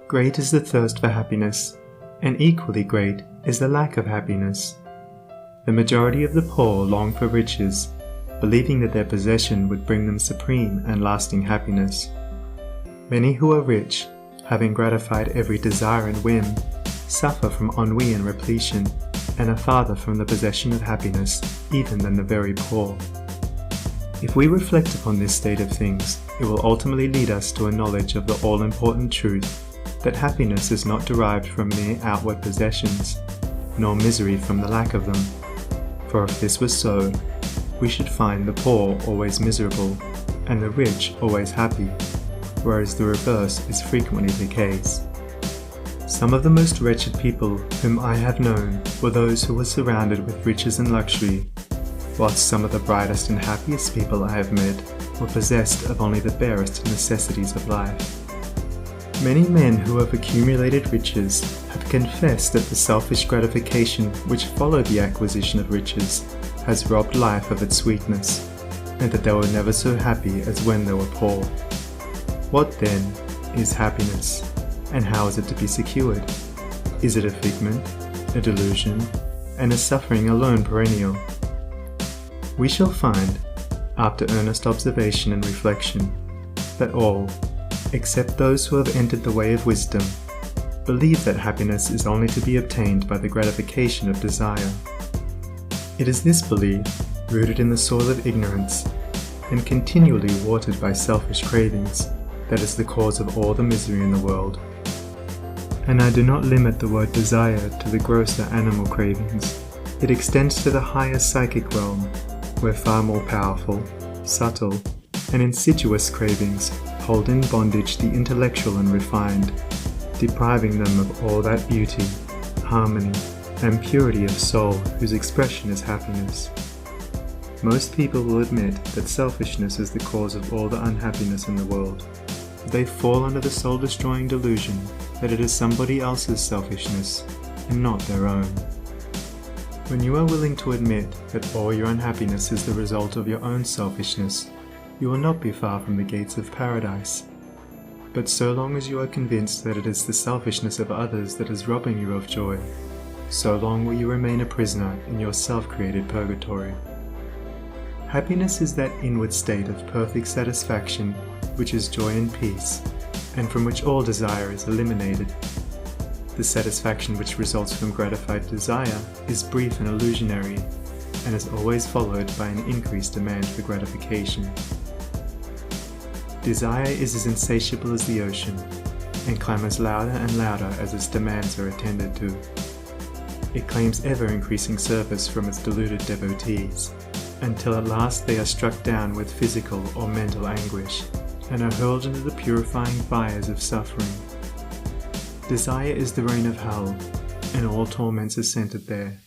Great is the thirst for happiness, and equally great is the lack of happiness. The majority of the poor long for riches, believing that their possession would bring them supreme and lasting happiness. Many who are rich, having gratified every desire and whim, suffer from ennui and repletion, and are farther from the possession of happiness even than the very poor. If we reflect upon this state of things, it will ultimately lead us to a knowledge of the all-important truth that happiness is not derived from mere outward possessions, nor misery from the lack of them. For if this was so, we should find the poor always miserable, and the rich always happy, whereas the reverse is frequently the case. Some of the most wretched people whom I have known were those who were surrounded with riches and luxury, whilst some of the brightest and happiest people I have met were possessed of only the barest necessities of life. Many men who have accumulated riches have confessed that the selfish gratification which followed the acquisition of riches has robbed life of its sweetness, and that they were never so happy as when they were poor. What then is happiness, and how is it to be secured? Is it a figment, a delusion, and is suffering alone perennial? We shall find, after earnest observation and reflection, that all, except those who have entered the way of wisdom, believe that happiness is only to be obtained by the gratification of desire. It is this belief, rooted in the soil of ignorance, and continually watered by selfish cravings, that is the cause of all the misery in the world. And I do not limit the word desire to the grosser animal cravings. It extends to the higher psychic realm, where far more powerful, subtle, and insidious cravings hold in bondage the intellectual and refined, depriving them of all that beauty, harmony, and purity of soul whose expression is happiness. Most people will admit that selfishness is the cause of all the unhappiness in the world. They fall under the soul-destroying delusion that it is somebody else's selfishness and not their own. When you are willing to admit that all your unhappiness is the result of your own selfishness, you will not be far from the gates of paradise. But so long as you are convinced that it is the selfishness of others that is robbing you of joy, so long will you remain a prisoner in your self-created purgatory. Happiness is that inward state of perfect satisfaction which is joy and peace, and from which all desire is eliminated. The satisfaction which results from gratified desire is brief and illusionary, and is always followed by an increased demand for gratification. Desire is as insatiable as the ocean, and clamours louder and louder as its demands are attended to. It claims ever-increasing service from its deluded devotees, until at last they are struck down with physical or mental anguish, and are hurled into the purifying fires of suffering. Desire is the reign of hell, and all torments are centered there.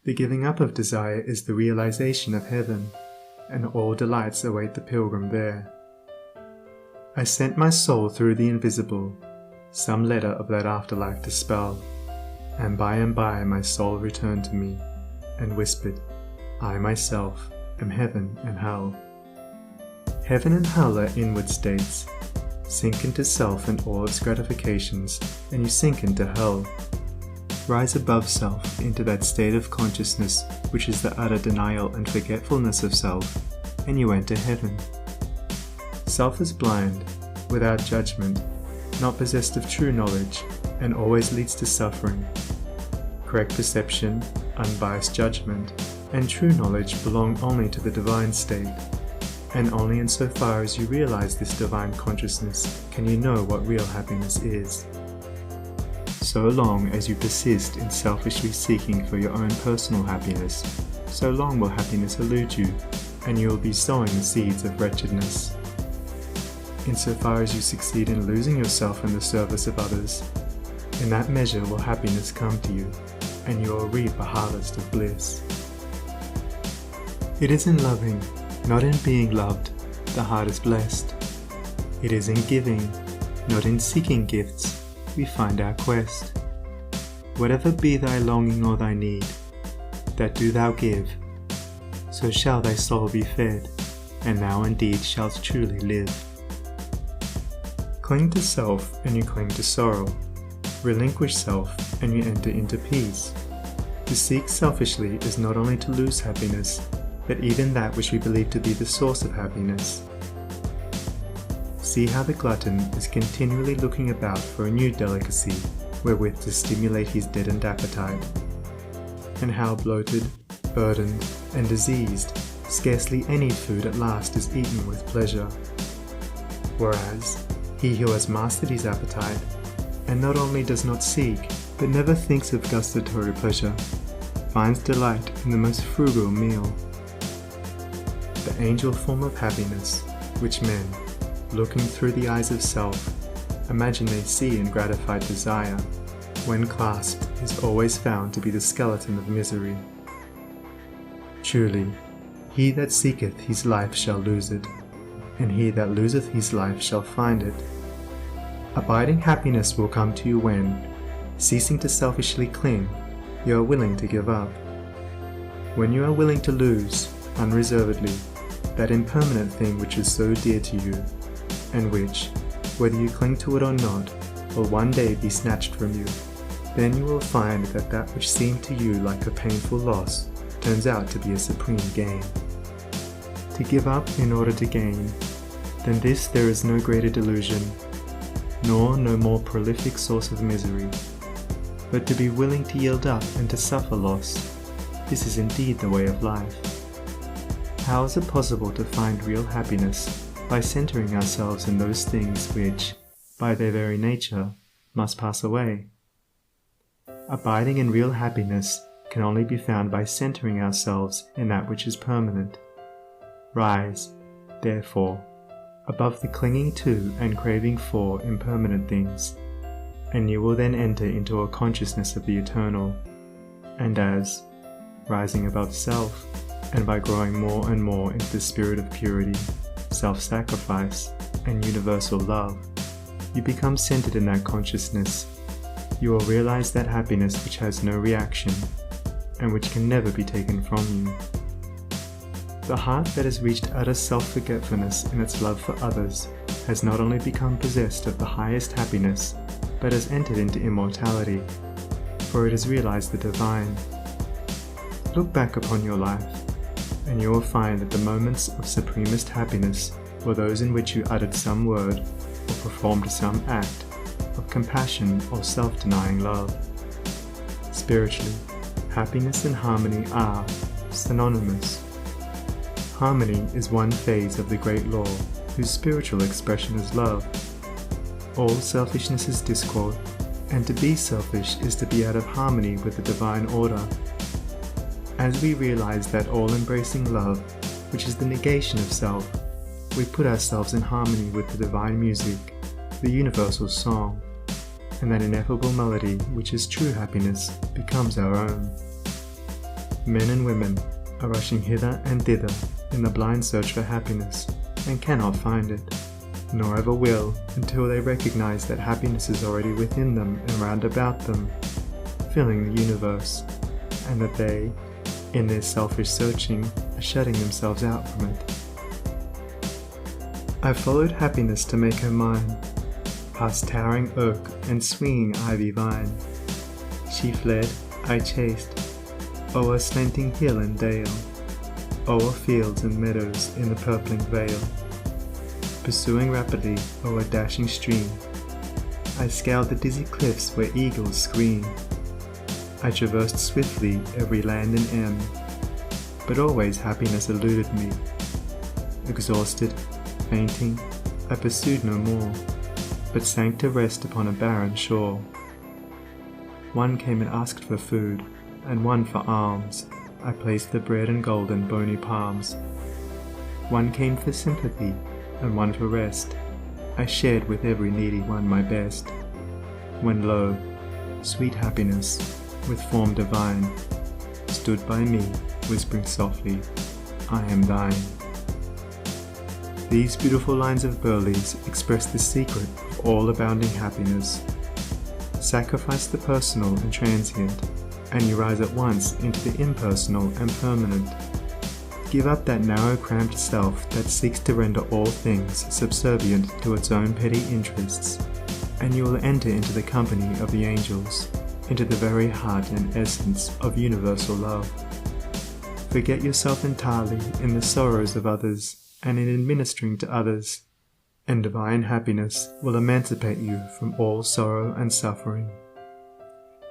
The giving up of desire is the realization of heaven, and all delights await the pilgrim there. I sent my soul through the invisible, some letter of that afterlife to spell, and by my soul returned to me, and whispered, I myself am heaven and hell. Heaven and hell are inward states. Sink into self and all its gratifications, and you sink into hell. Rise above self into that state of consciousness which is the utter denial and forgetfulness of self, and you enter heaven. Self is blind, without judgment, not possessed of true knowledge, and always leads to suffering. Correct perception, unbiased judgment, and true knowledge belong only to the divine state, and only insofar as you realize this divine consciousness can you know what real happiness is. So long as you persist in selfishly seeking for your own personal happiness, so long will happiness elude you, and you will be sowing the seeds of wretchedness. Insofar as you succeed in losing yourself in the service of others, in that measure will happiness come to you, and you will reap a harvest of bliss. It is in loving, not in being loved, the heart is blessed. It is in giving, not in seeking gifts, we find our quest. Whatever be thy longing or thy need, that do thou give, so shall thy soul be fed, and thou indeed shalt truly live. cling to self and you cling to sorrow. Relinquish self and you enter into peace. To seek selfishly is not only to lose happiness, but even that which we believe to be the source of happiness. See how the glutton is continually looking about for a new delicacy wherewith to stimulate his deadened appetite, and how bloated, burdened, and diseased, scarcely any food at last is eaten with pleasure. Whereas, he who has mastered his appetite, and not only does not seek, but never thinks of gustatory pleasure, finds delight in the most frugal meal. The angel form of happiness, which men, looking through the eyes of self, imagine they see in gratified desire, when clasped is always found to be the skeleton of misery. Truly, he that seeketh his life shall lose it, and he that loseth his life shall find it. Abiding happiness will come to you when, ceasing to selfishly cling, you are willing to give up. When you are willing to lose, unreservedly, that impermanent thing which is so dear to you, and which, whether you cling to it or not, will one day be snatched from you, then you will find that that which seemed to you like a painful loss turns out to be a supreme gain. To give up in order to gain, than this there is no greater delusion, nor no more prolific source of misery. But to be willing to yield up and to suffer loss, this is indeed the way of life. How is it possible to find real happiness by centering ourselves in those things which, by their very nature, must pass away? Abiding in real happiness can only be found by centering ourselves in that which is permanent. Rise, therefore, above the clinging to and craving for impermanent things, and you will then enter into a consciousness of the eternal, and as, rising above self, and by growing more and more into the spirit of purity, self-sacrifice, and universal love, you become centered in that consciousness, you will realize that happiness which has no reaction, and which can never be taken from you. The heart that has reached utter self-forgetfulness in its love for others has not only become possessed of the highest happiness, but has entered into immortality, for it has realized the divine. Look back upon your life, and you will find that the moments of supremest happiness were those in which you uttered some word or performed some act of compassion or self-denying love. Spiritually, happiness and harmony are synonymous. Harmony is one phase of the great law, whose spiritual expression is love. All selfishness is discord, and to be selfish is to be out of harmony with the divine order. As we realize that all-embracing love, which is the negation of self, we put ourselves in harmony with the divine music, the universal song, and that ineffable melody which is true happiness becomes our own. Men and women are rushing hither and thither in the blind search for happiness, and cannot find it, nor ever will until they recognize that happiness is already within them and round about them, filling the universe, and that they, in their selfish searching, are shutting themselves out from it. I followed happiness to make her mine, past towering oak and swinging ivy vine. She fled, I chased, o'er slanting hill and dale, o'er fields and meadows in the purpling vale. Pursuing rapidly o'er dashing stream, I scaled the dizzy cliffs where eagles scream. I traversed swiftly every land and end, but always happiness eluded me. Exhausted, fainting, I pursued no more, but sank to rest upon a barren shore. One came and asked for food, and one for alms. I placed the bread and gold in bony palms. One came for sympathy, and one for rest. I shared with every needy one my best. When lo, sweet happiness, with form divine, stood by me, whispering softly, I am thine. These beautiful lines of Burleigh's express the secret of all abounding happiness. Sacrifice the personal and transient, and you rise at once into the impersonal and permanent. Give up that narrow, cramped self that seeks to render all things subservient to its own petty interests, and you will enter into the company of the angels, into the very heart and essence of universal love. Forget yourself entirely in the sorrows of others and in administering to others, and divine happiness will emancipate you from all sorrow and suffering.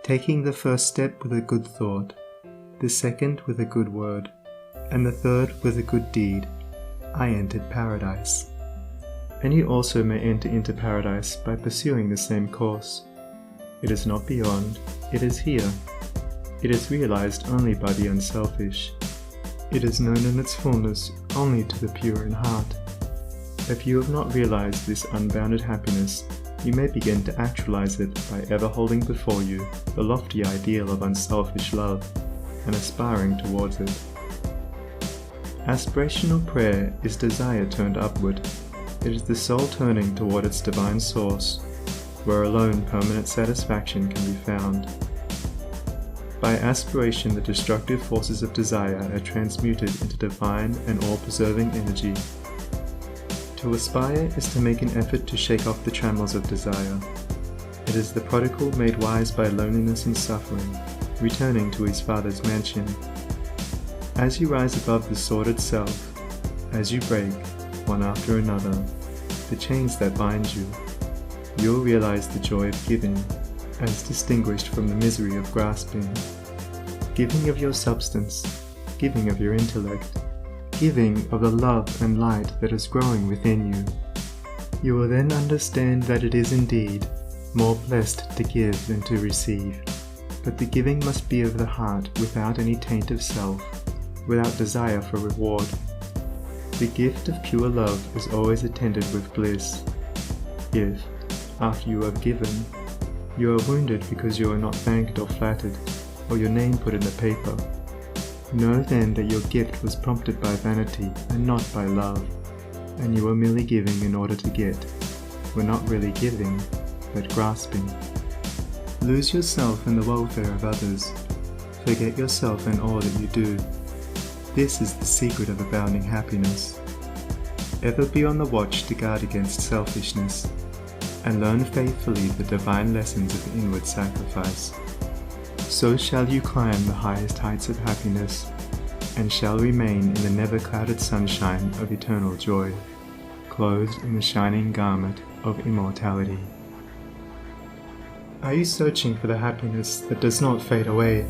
Taking the first step with a good thought, the second with a good word, and the third with a good deed, I entered paradise. And you also may enter into paradise by pursuing the same course. It is not beyond, it is here. It is realized only by the unselfish. It is known in its fullness only to the pure in heart. If you have not realized this unbounded happiness, you may begin to actualize it by ever holding before you the lofty ideal of unselfish love and aspiring towards it. Aspirational prayer is desire turned upward. It is the soul turning toward its divine source, where alone permanent satisfaction can be found. By aspiration, the destructive forces of desire are transmuted into divine and all-preserving energy. To aspire is to make an effort to shake off the trammels of desire. It is the prodigal made wise by loneliness and suffering, returning to his father's mansion. As you rise above the sordid self, as you break, one after another, the chains that bind you, you'll realize the joy of giving, as distinguished from the misery of grasping. Giving of your substance, giving of your intellect, giving of the love and light that is growing within you. You will then understand that it is indeed more blessed to give than to receive, but the giving must be of the heart without any taint of self, without desire for reward. The gift of pure love is always attended with bliss. If, after you have given, you are wounded because you are not thanked or flattered, or your name put in the paper, know then that your gift was prompted by vanity and not by love, and you were merely giving in order to get, were not really giving, but grasping. Lose yourself in the welfare of others. Forget yourself in all that you do. This is the secret of abounding happiness. Ever be on the watch to guard against selfishness, and learn faithfully the divine lessons of inward sacrifice. So shall you climb the highest heights of happiness, and shall remain in the never-clouded sunshine of eternal joy, clothed in the shining garment of immortality. Are you searching for the happiness that does not fade away?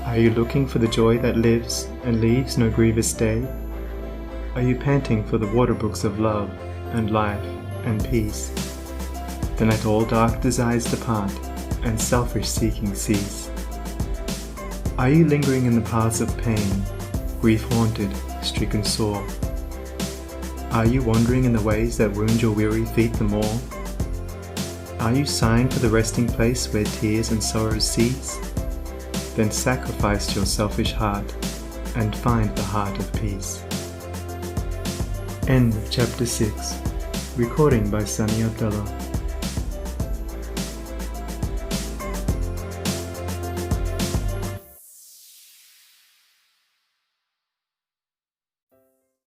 Are you looking for the joy that lives and leaves no grievous day? Are you panting for the waterbrooks of love and life and peace? Then let all dark desires depart and selfish seeking cease. Are you lingering in the paths of pain, grief-haunted, stricken sore? Are you wandering in the ways that wound your weary feet the more? Are you sighing for the resting place where tears and sorrows cease? Then sacrifice your selfish heart and find the heart of peace. End of Chapter 6. Recording by Sunny Abdullah.